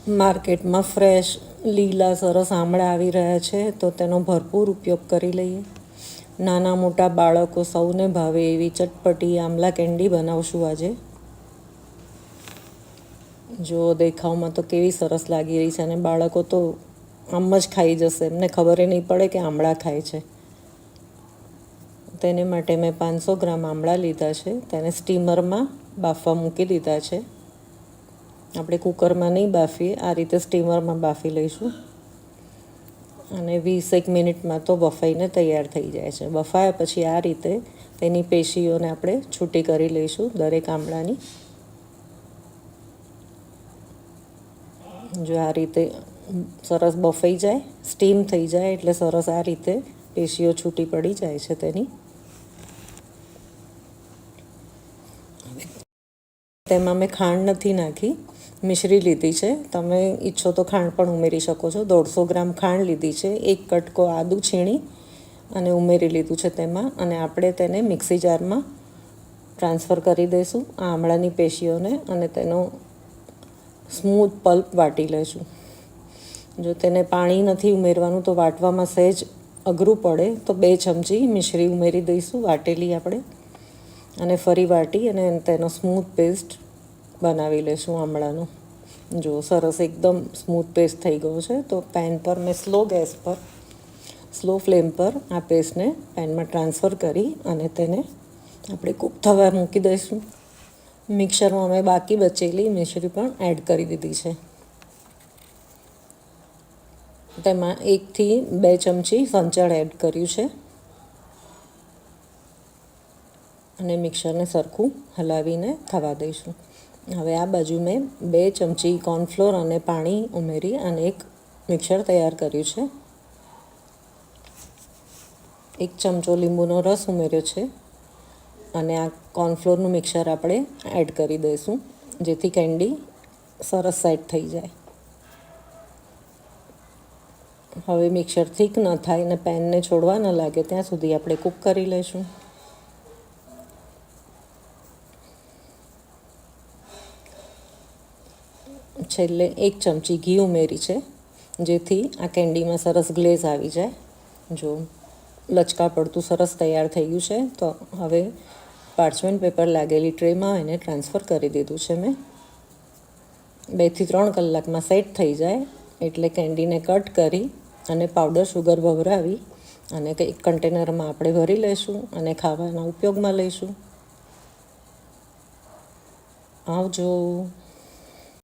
માર્કેટમાં ફ્રેશ લીલા સરસ આમળા આવી રહ્યા છે, તો તેનો ભરપૂર ઉપયોગ કરી લઈએ. નાના મોટા બાળકો સૌને ભાવે એવી ચટપટી આમલા કેન્ડી બનાવશું આજે. જો દેખાવમાં તો કેવી સરસ લાગી રહી છે, અને બાળકો તો આમ જ ખાઈ જશે, એમને ખબર નહીં પડે કે આમળા ખાય છે. તેને માટે મેં 500 ગ્રામ આમળા લીધા છે. તેને સ્ટીમરમાં બાફવા મૂકી દીધા છે. આપણે કુકરમાં નહીં બાફીએ, આ રીતે સ્ટીમરમાં બાફી લઈશું. અને 20 મિનિટમાં તો બફાઈને તૈયાર થઈ જાય છે. બફાયા પછી આ રીતે તેની પેશીઓને આપણે છૂટી કરી લઈશું દરેક આમળાની. જો આ રીતે સરસ બફાઈ જાય, સ્ટીમ થઈ જાય એટલે સરસ આ રીતે પેશીઓ છૂટી પડી જાય છે તેની. તેમાં મેં ખાંડ નથી નાખી, મિશ્રી લીધી છે. તમે ઈચ્છો તો ખાંડ પણ ઉમેરી શકો છો. 150 ગ્રામ ખાંડ લીધી છે. 1 કટકો આદું છીણી અને ઉમેરી લીધું છે તેમાં. અને આપણે તેને મિક્સી જારમાં ટ્રાન્સફર કરી દઈશું આ આમળાની પેશીઓને, અને તેનો સ્મૂથ પલ્પ વાટી લઈશું. જો તેને પાણી નથી ઉમેરવાનું તો વાટવામાં સહેજ અઘરું પડે, તો 2 ચમચી મિશ્રી ઉમેરી દઈશું વાટેલી આપણે, અને ફરી વાટી અને તેનો સ્મૂથ પેસ્ટ બનાવી લઈશું આમળાનો. જો સરસ એકદમ સ્મૂથ પેસ્ટ થઈ ગયો છે. તો પેન પર મેં સ્લો ફ્લેમ પર આ પેસ્ટને પેનમાં ટ્રાન્સફર કરી અને તેને આપણે કૂક થવા મૂકી દઈશું. મિક્સરમાં મેં બાકી બચેલી મિશ્રી પણ એડ કરી દીધી છે. તેમાં 1 થી 2 ચમચી સંચળ એડ કર્યું છે, અને મિક્સરને સરખું હલાવીને થવા દઈશું. હવે આ બાજુ મેં 2 ચમચી કોર્નફ્લોર અને પાણી ઉમેરી અને એક મિક્સર તૈયાર કર્યું છે. 1 ચમચો લીંબુનો રસ ઉમેર્યો છે, અને આ કોર્નફ્લોરનું મિક્સર આપણે એડ કરી દઈશું, જેથી કેન્ડી સરસ સેટ થઈ જાય. હવે મિક્સર થીક ન થાય અને પેનને છોડવા ન લાગે ત્યાં સુધી આપણે કૂક કરી લઈશું. છેલ્લે 1 ચમચી ઘી ઉમેરી છે, જેથી આ કેન્ડીમાં સરસ ગ્લેઝ આવી જાય. જો લચકા પડતું સરસ તૈયાર થઈ ગયું છે, તો હવે પાર્ચમેન્ટ પેપર લાગેલી ટ્રેમાં એને ટ્રાન્સફર કરી દીધું છે મેં. 2 થી 3 કલાકમાં સેટ થઈ જાય એટલે કેન્ડીને કટ કરી અને પાવડર શુગર ભભરાવી અને એક કન્ટેનરમાં આપણે ભરી લઈશું અને ખાવાના ઉપયોગમાં લઈશું. આવજો.